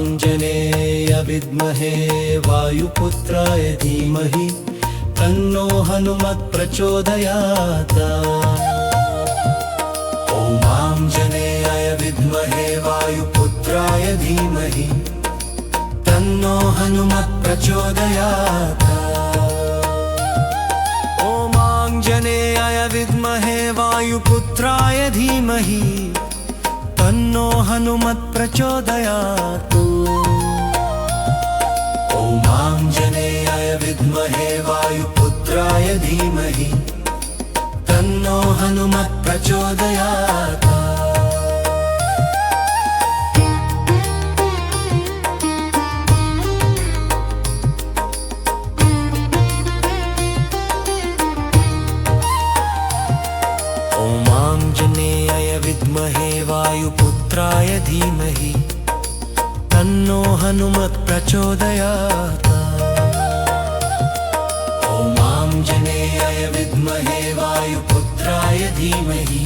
आञ्जनेय विद्महे वायुपुत्राय धीमहि तन्नो हनुमत् प्रचोदयात्। ॐ आञ्जनेयाय विद्महे वायुपुत्राय धीमहि तन्नो हनुमत् प्रचोदयात्। ॐ आञ्जनेयाय विद्महे वायुपुत्राय धीमहि तन्नो हनुमत् प्रचोदयात्। ॐ आञ्जनेयाय विद्महे वायुपुत्राय धीमहि तन्नो हनुमत् प्रचोदयात्। ॐ आञ्जनेयाय विद्महे वायुपुत्राय धीमहि तन्नो हनुमत् प्रचोदयात्। ॐ आञ्जनेयाय विद्महे वायुपुत्राय धीमहि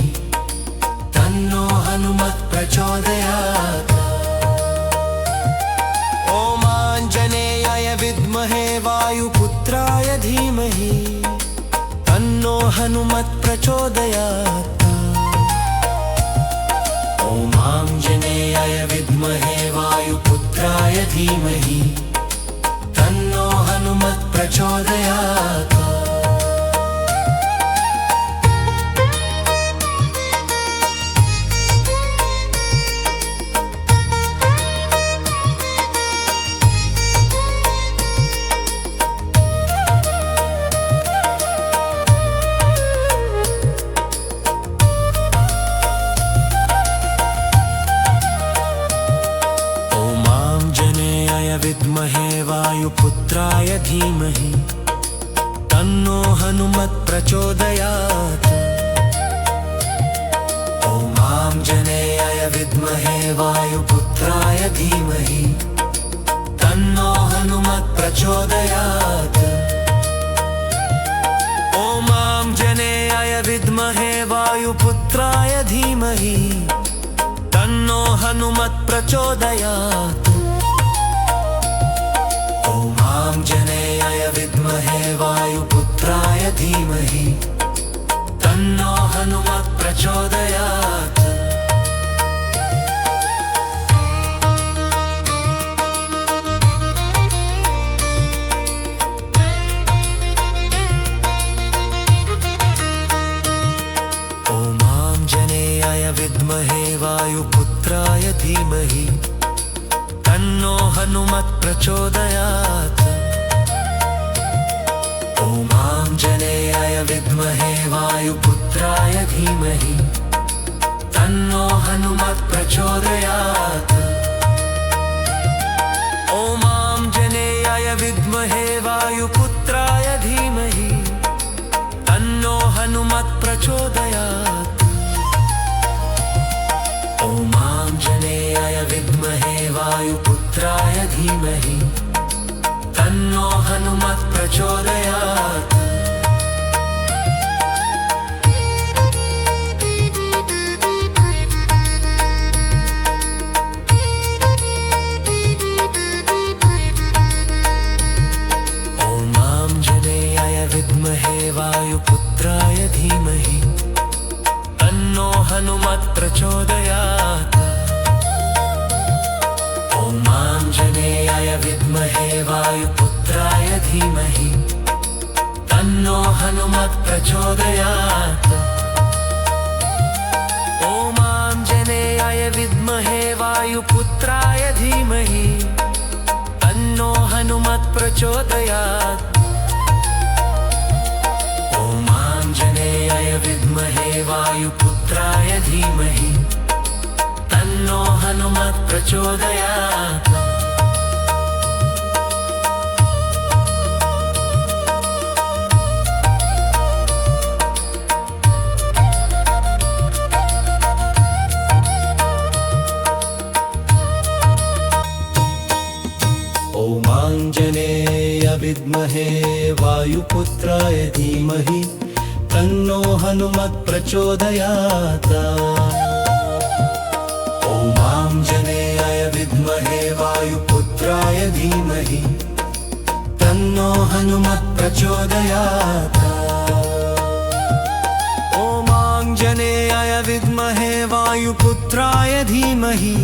तन्नो हनुमत् प्रचोदयात्। ॐ आञ्जनेयाय विद्महे वायुपुत्राय धीमहि तन्नो हनुमत् प्रचोदयात्। ॐ आञ्जनेयाय विद्महे वायुपुत्राय धीमहि तन्नो हनुमत् प्रचोदयात्। विद्महे वायुपुत्राय धीमहि तन्नो हनुमत् प्रचोदयात्। ॐ आञ्जनेयाय विद्महे वायुपुत्राय धीमहि तन्नो हनुमत् प्रचोदयात्। ॐ आञ्जनेयाय विद्महे वायुपुत्राय धीमहि तन्नो हनुमत् प्रचोदयात्। ॐ आञ्जनेयाय विद्महे वायुपुत्राय धीमहि तन्नो हनुमत् प्रचोदयात्। ॐ आञ्जनेयाय विद्महे वायुपुत्राय धीमहि तन्नो हनुमत् प्रचोदयात्। ॐ आञ्जनेयाय विद्महे वायुपुत्राय धीमहि तन्नो हनुमत् प्रचोदयात्। ॐ आञ्जनेयाय विद्महे वायुपुत्राय धीमहि तन्नो हनुमत् प्रचोदयात्। ॐ आञ्जनेयाय विद्महे वायुपुत्राय धीमहि तन्नो हनुमत् प्रचोदयात्। ॐ आञ्जनेयाय विद्महे वायुपुत्राय धीमहि तन्नो हनुमत् प्रचोदयात्। ॐ आञ्जनेयाय विद्महे वायुपुत्राय धीमहि तन्नो हनुमत् प्रचोदयात्। ॐ आञ्जनेयाय विद्महे वायुपुत्राय धीमहि तन्नो हनुमत् प्रचोदयात्। ॐ आञ्जनेयाय विद्महे वायुपुत्राय धीमहि तन्नो हनुमत् प्रचोदयात्। ॐ आञ्जनेय विद्महे वायुपुत्राय धीमहि तन्नो हनुमत् प्रचोदयात्। ॐ ॐ आञ्जनेयाय विद्महे वायुपुत्राय धीमहि तन्नो हनुमत् प्रचोदयात् ॐ आञ्जनेयाय विद्महे वायुपुत्राय धीमहि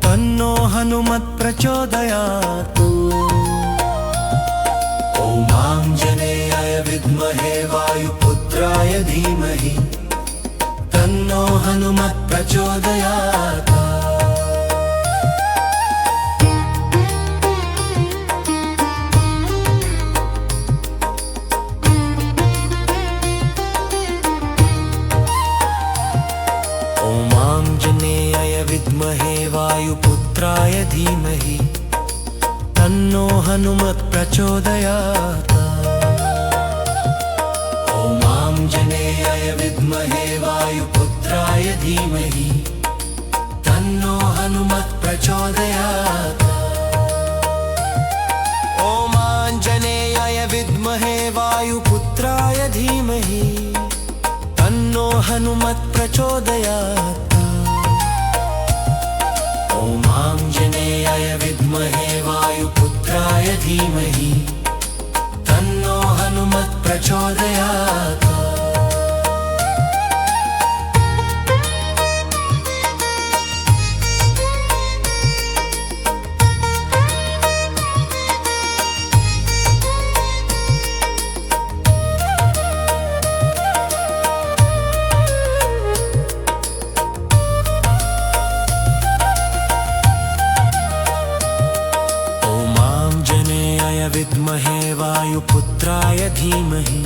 तन्नो हनुमत् प्रचोदयात् ॐ आञ्जनेयाय विद्महे वायुपुत्राय धीमहि तन्नो हनुमत् प्रचोदयात् ॐ आञ्जनेयाय विद्महे वायुपुत्राय धीमहि तन्नो हनुमत् प्रचोदयात् ॐ आञ्जनेयाय विद्महे वायुपुत्राय धीमहि तन्नो हनुमत् प्रचोदयात् ॐ आञ्जनेयाय विद्महे वायुपुत्राय धीमहि तन्नो हनुमत् प्रचोदयात् ॐ आञ्जनेयाय विद्महे वायुपुत्राय धीमहि तन्नो हनुमत् प्रचोदयात् विद्महे वायुपुत्राय धीमहि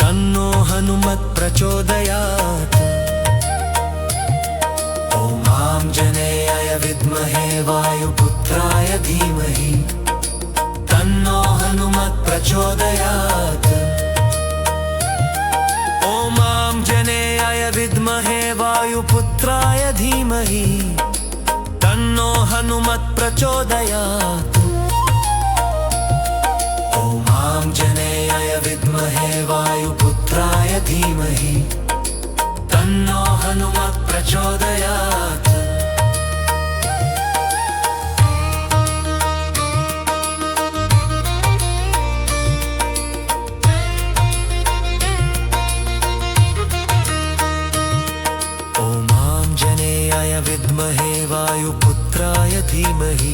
तन्नो हनुमत् प्रचोदयात् ॐ आञ्जनेयाय विद्महे वायुपुत्राय धीमहि तन्नो हनुमत् प्रचोदयात् ॐ आञ्जनेयाय विद्महे वायुपुत्राय धीमहि तन्नो हनुमत् प्रचोदयात् ॐ आञ्जनेयाय विद्महे वायुपुत्राय धीमहि तन्नो हनुमत् प्रचोदयात् ॐ आञ्जनेयाय विद्महे वायुपुत्राय धीमहि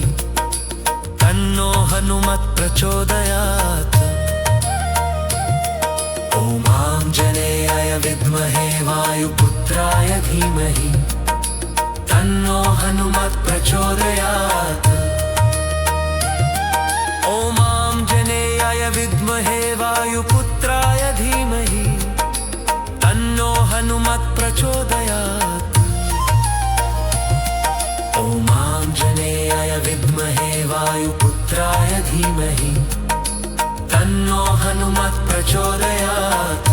तन्नो हनुमत् प्रचोदयात् ॐ आञ्जनेयाय विद्महे वायुपुत्राय धीमहि तन्नो हनुमत् प्रचोदयात् ॐ आञ्जनेयाय विद्महे वायुपुत्राय धीमहि तन्नो हनुमत् प्रचोदयात् ॐ आञ्जनेयाय विद्महे वायुपुत्राय धीमहि तन्नो हनुमत् प्रचोदयात्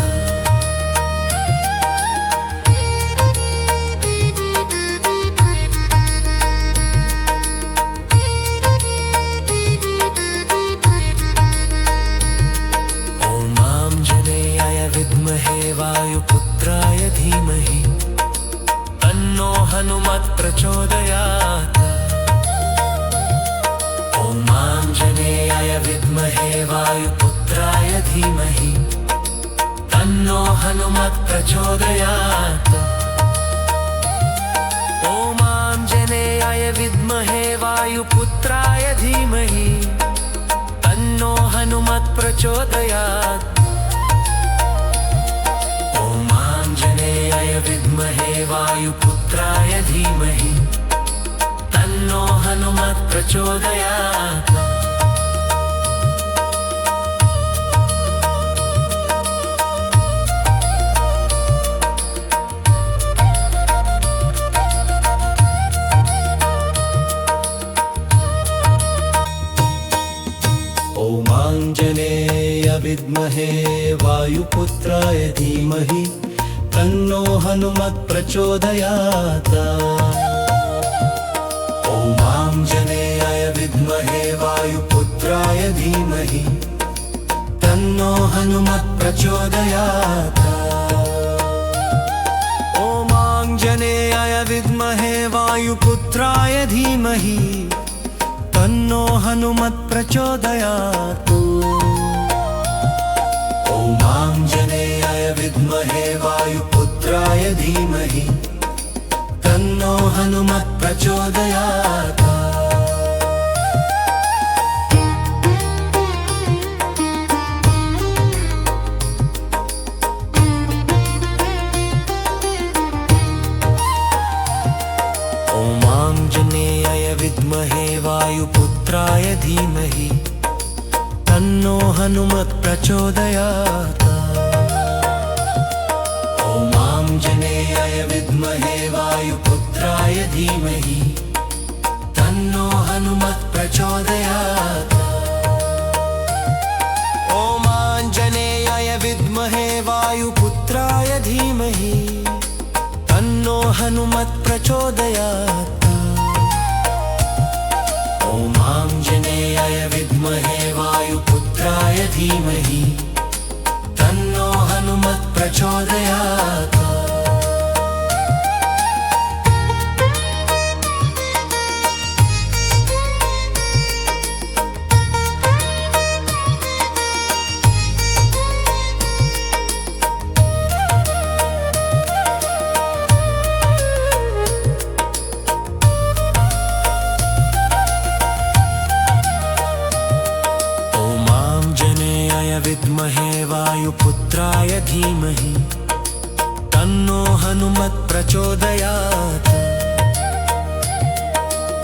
ॐ आञ्जनेयाय विद्महे वायुपुत्राय धीमहि तन्नो हनुमत् प्रचोदयात् ॐ आञ्जनेयाय विद्महे वायुपुत्राय धीमहि तन्नो हनुमत् प्रचोदयात् ॐ आञ्जनेयाय विद्महे वायुपुत्राय धीमहि तन्नो हनुमत् प्रचोदयात् ॐ आञ्जनेयाय विद्महे वायुपुत्राय धीमहि तन्नो हनुमत् प्रचोदयात् ॐ आञ्जनेयाय विद्महे वायुपुत्राय धीमहि तन्नो हनुमत् प्रचोदयात् ॐ आञ्जनेयाय विद्महे वायुपुत्राय धीमहि तन्नो हनुमत् प्रचोदयात् ॐ आञ्जनेयाय विद्महे वायुपुत्राय धीमहि तन्नो हनुमत् प्रचोदयात्। ॐ आञ्जनेयाय विद्महे वायुपुत्राय धीमहि तन्नो हनुमत् प्रचोदयात्। ॐ आञ्जनेयाय विद्महे वायुपुत्राय धीमहि तन्नो हनुमत् प्रचोदयात्। ॐ आञ्जनेयाय विद्महे वायुपुत्राय धीमहि तन्नो हनुमत् प्रचोदयात्। ॐ आञ्जनेयाय विद्महे वायुपुत्राय धीमहि तन्नो हनुमत् प्रचोदयात्। ॐ आञ्जनेयाय विद्महे वायुपुत्राय धीमहि तन्नो हनुमत् प्रचोदयात्। विद्महे वायुपुत्राय धीमहि तन्नो हनुमत् प्रचोदयात्।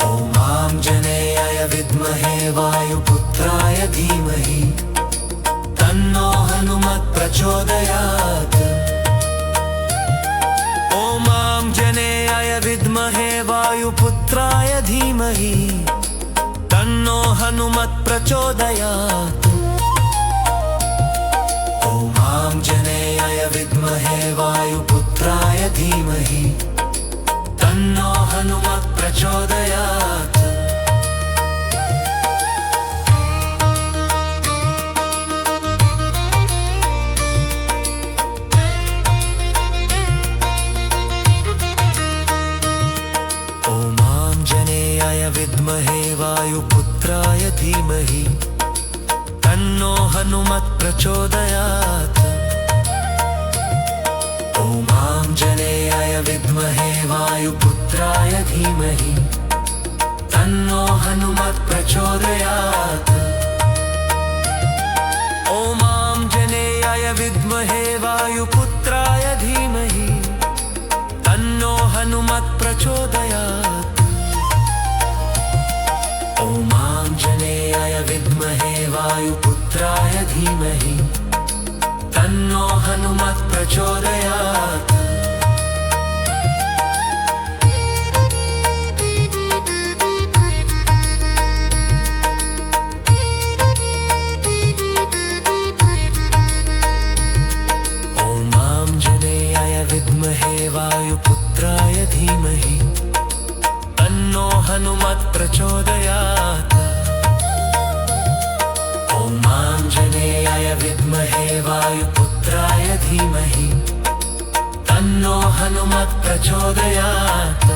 ॐ आञ्जनेयाय विद्महे वायुपुत्राय धीमहि तन्नो हनुमत् प्रचोदयात्। ॐ आञ्जनेयाय विद्महे वायुपुत्राय धीमहि तन्नो हनुमत् प्रचोदयात्। ॐ आञ्जनेयाय विद्महे वायुपुत्राय धीमहि तन्नो हनुमत् प्रचोदयात्। ॐ आञ्जनेयाय विद्महे वायुपुत्राय धीमहि तन्नो हनुमत् प्रचोदयात्। ॐ आञ्जनेयाय विद्महे वायुपुत्राय धीमहि तन्नो हनुमत् प्रचोदयात्। ॐ आञ्जनेयाय विद्महे वायुपुत्राय धीमहि तन्नो हनुमत् प्रचोदयात्। ॐ आञ्जनेयाय विद्महे वायुपुत्राय धीमहि तन्नो हनुमत् प्रचोदयात्। ॐ आञ्जनेयाय विद्महे वायुपुत्राय धीमहि तन्नो हनुमत् प्रचोदयात्। ॐ आञ्जनेयाय विद्महे वायुपुत्राय धीमहि तन्नो हनुमत् प्रचोदयात्।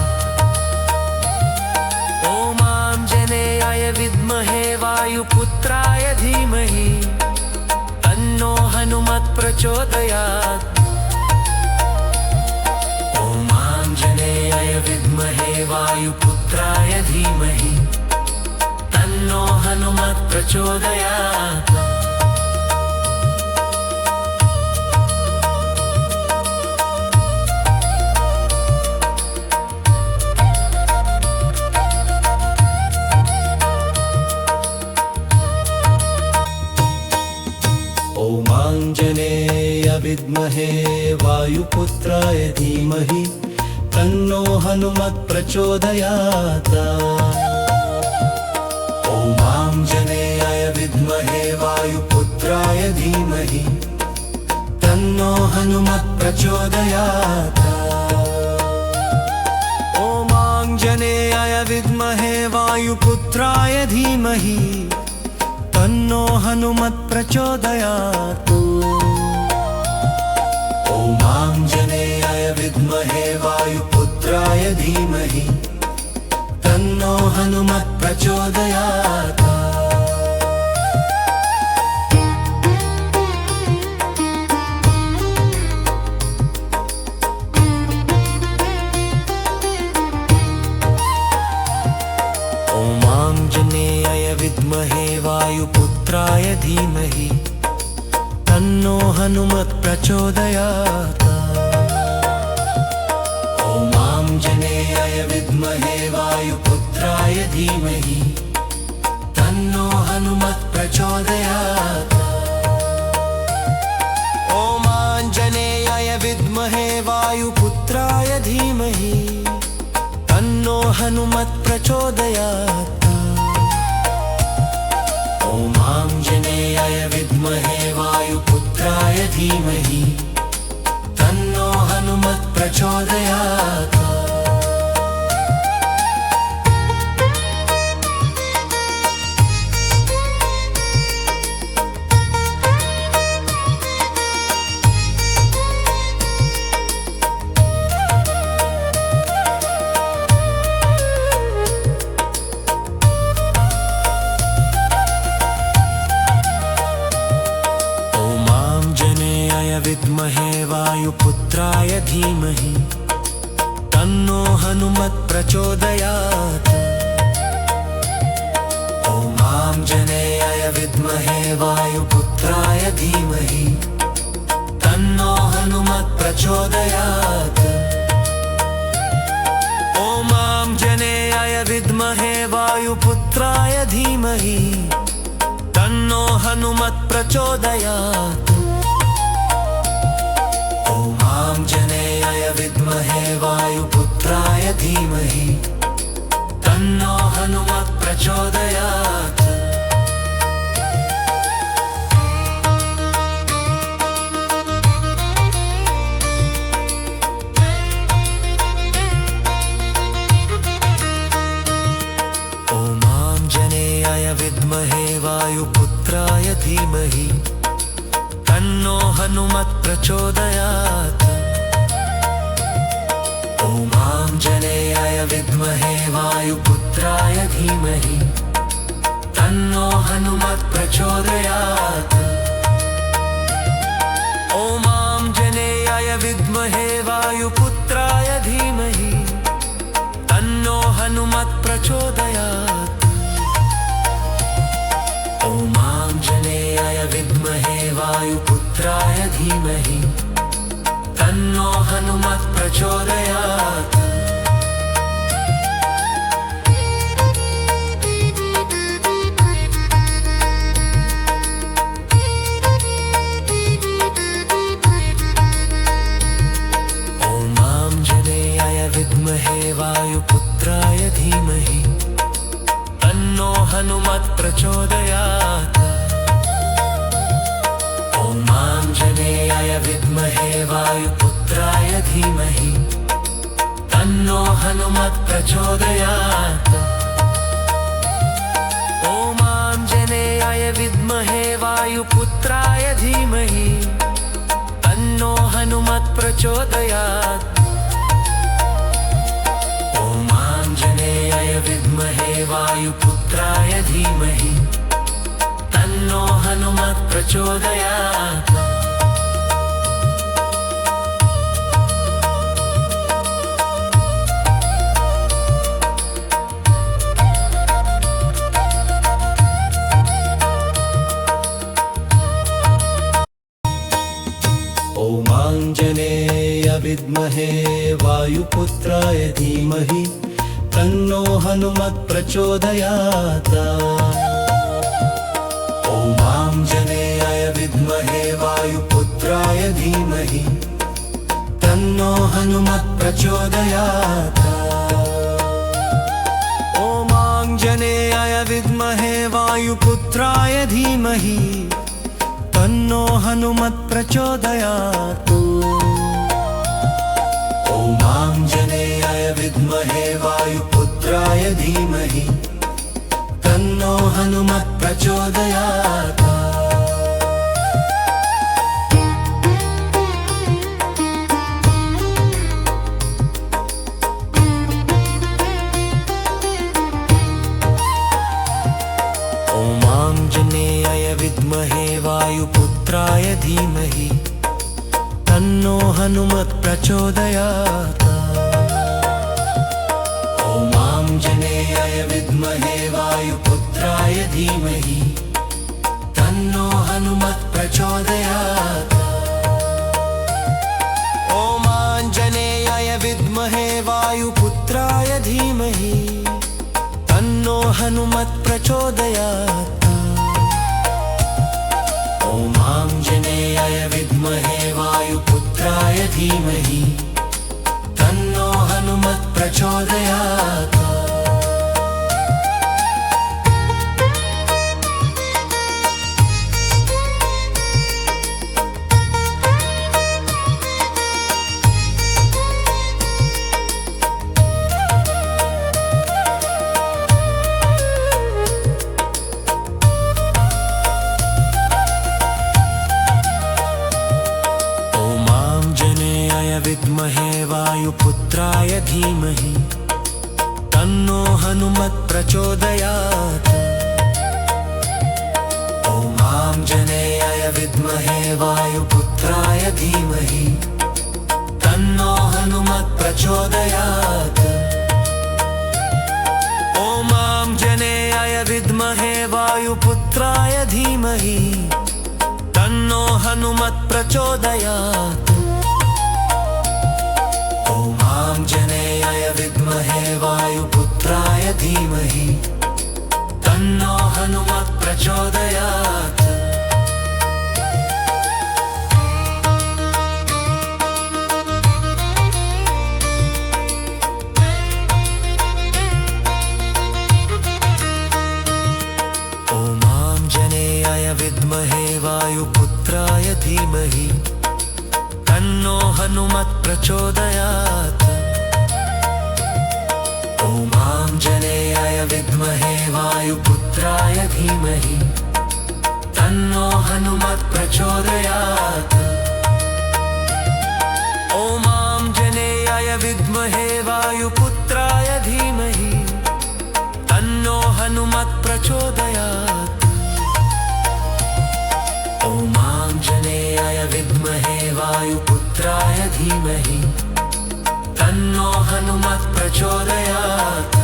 ॐ आञ्जनेयाय विद्महे वायुपुत्राय धीमहि तन्नो हनुमत् प्रचोदयात्। ॐ आञ्जनेयाय विद्महे वायुपुत्राय धीमहि तन्नो हनुमत् प्रचोदयात्। ॐ आञ्जनेयाय विद्महे वायुपुत्राय धीमहि तन्नो हनुमत् प्रचोदयात्। ॐ आञ्जनेयाय विद्महे वायुपुत्राय धीमहि तन्नो हनुमत् प्रचोदयात्। ॐ आञ्जनेयाय विद्महे वायुपुत्राय धीमहि तन्नो हनुमत् प्रचोदयात्। ॐ आञ्जनेयाय विद्महे वायुपुत्राय धीमहि धीमहि तन्नो हनुमत् प्रचोदयात्। ॐ आञ्जनेयाय विद्महे वायुपुत्राय धीमहि तन्नो हनुमत् प्रचोदयात्। ॐ आञ्जनेयाय विद्महे वायुपुत्राय धीमहि तन्नो हनुमत् प्रचोदयात्। ॐ आञ्जनेयाय विद्महे वायुपुत्राय धीमहि तन्नो हनुमत् प्रचोदयात्। विद्महे वायुपुत्राय धीमहि तन्नो हनुमत् प्रचोदयात्। ॐ आञ्जनेयाय विद्महे वायुपुत्राय धीमहि तन्नो हनुमत् प्रचोदयात्। ॐ आञ्जनेयाय विद्महे वायुपुत्राय धीमहि तन्नो हनुमत् प्रचोदयात्। ॐ आञ्जनेयाय विद्महे वायुपुत्राय धीमहि तन्नो हनुमत् प्रचोदयात्। ॐ आञ्जनेयाय विद्महे वायुपुत्राय धीमहि तन्नो हनुमत् प्रचोदयात्। ॐ आञ्जनेयाय विद्महे वायुपुत्राय धीमहि तन्नो हनुमत् प्रचोदयात्। ॐ आञ्जनेयाय विद्महे वायुपुत्राय धीमहि तन्नो हनुमत् प्रचोदयात्। ॐ आञ्जनेयाय विद्महे वायुपुत्राय धीमहि तन्नो हनुमत् प्रचोदयात्। ॐ आञ्जनेयाय विद्महे वायुपुत्राय धीमहि तन्नो हनुमत् प्रचोदयात्। ॐ आञ्जनेयाय विद्महे वायुपुत्राय धीमहि तन्नो हनुमत् प्रचोदयात्। ॐ आञ्जनेयाय विद्महे वायुपुत्राय धीमहि तन्नो हनुमत् प्रचोदयात्। ॐ आञ्जनेयाय विद्महे वायुपुत्राय धीमहि तन्नो हनुमत् प्रचोदयात्। ॐ आञ्जनेयाय विद्महे वायुपुत्राय धीमहि तन्नो हनुमत् प्रचोदयात्। ॐ आञ्जनेयाय विद्महे वायुपुत्राय धीमहि तन्नो हनुमत् प्रचोदयात्। ॐ आञ्जनेयाय विद्महे वायुपुत्राय धीमहि तन्नो हनुमत् प्रचोदयात्। ॐ आञ्जनेयाय विद्महे वायुपुत्राय धीमहि तन्नो हनुमत् प्रचोदयात्। ॐ आञ्जनेयाय विद्महे वायुपुत्राय धीमहि तन्नो हनुमत् प्रचोदयात्। ॐ आञ्जनेयाय विद्महे वायुपुत्राय धीमहि तन्नो हनुमत् प्रचोदयात्। ॐ आञ्जनेयाय विद्महे वायुपुत्राय धीमहि तन्नो हनुमत् प्रचोदयात्। ॐ आञ्जनेयाय विद्महे वायुपुत्राय धीमहि तन्नो हनुमत् प्रचोदयात्। विद्महे वायुपुत्राय धीमहि तन्नो हनुमत् प्रचोदयात्। ॐ आञ्जनेयाय विद्महे वायुपुत्राय धीमहि तन्नो हनुमत् प्रचोदयात्। ॐ आञ्जनेयाय विद्महे वायुपुत्राय धीमहि तन्नो हनुमत् प्रचोदयात्। ॐ आञ्जनेयाय विद्महे वायुपुत्राय धीमहि तन्नो हनुमत् प्रचोदयात्। ॐ आञ्जनेयाय विद्महे वायुपुत्राय धीमहि तन्नो हनुमत् प्रचोदयात्। ॐ आञ्जनेयाय विद्महे वायुपुत्राय धीमहि तन्नो हनुमत् प्रचोदयात्। ॐ आञ्जनेयाय विद्महे वायुपुत्राय धीमहि तन्नो हनुमत् प्रचोदयात्। ॐ आञ्जनेयाय विद्महे वायुपुत्राय धीमहि तन्नो हनुमत् प्रचोदयात्।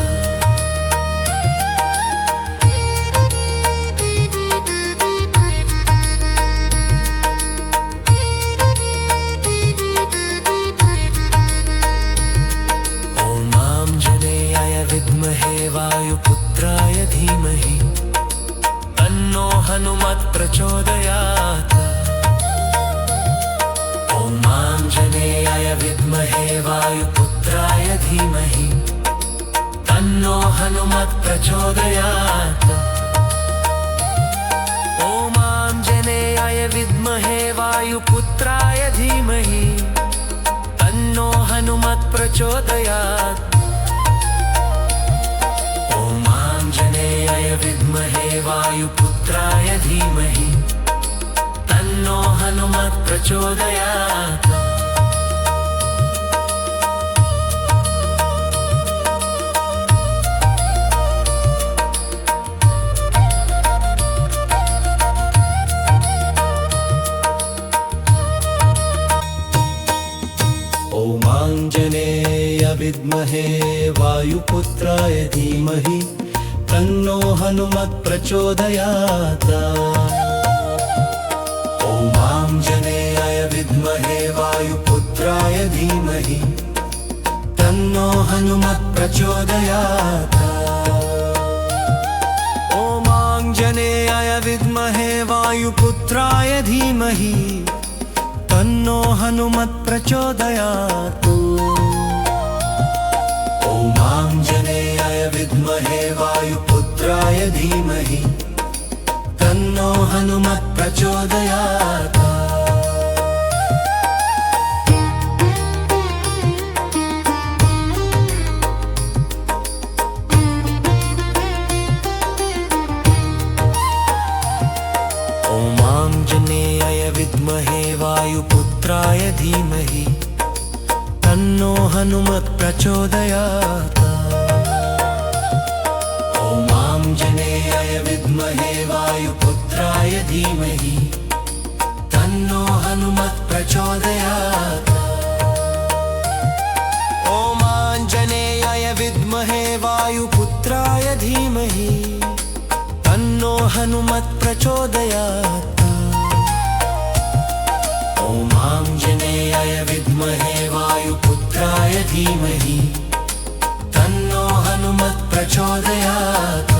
ॐ आञ्जनेयाय विद्महे वायुपुत्राय धीमहि तन्नो हनुमत् प्रचोदयात्। ॐ आञ्जनेयाय विद्महे वायुपुत्राय धीमहि तन्नो हनुमत् प्रचोदयात्। ॐ आञ्जनेयाय विद्महे वायुपुत्राय धीमहि तन्नो हनुमत् प्रचोदयात्। ॐ आञ्जनेयाय विद्महे वायुपुत्राय धीमहि तन्नो हनुमत् प्रचोदयात्। ॐ आञ्जनेयाय विद्महे वायुपुत्राय धीमहि तन्नो हनुमत् प्रचोदयात्। ॐ आञ्जनेयाय विद्महे वायुपुत्राय धीमहि तन्नो हनुमत् प्रचोदयात्। ॐ आञ्जनेयाय विद्महे वायुपुत्राय धीमहि तन्नो हनुमत् प्रचोदयात्। ॐ आञ्जनेयाय विद्महे वायुपुत्राय धीमहि तन्नो हनुमत् प्रचोदयात्। ॐ आञ्जनेयाय विद्महे वायुपुत्राय धीमहि तन्नो हनुमत् प्रचोदयात्। ॐ आञ्जनेयाय विद्महे वायुपुत्राय धीमहि तन्नो हनुमत् प्रचोदयात्। ॐ आञ्जनेयाय विद्महे वायुपुत्राय धीमहि तन्नो हनुमत् प्रचोदयात्। विद्महे वायुपुत्राय धीमहि तन्नो हनुमत् प्रचोदयात्।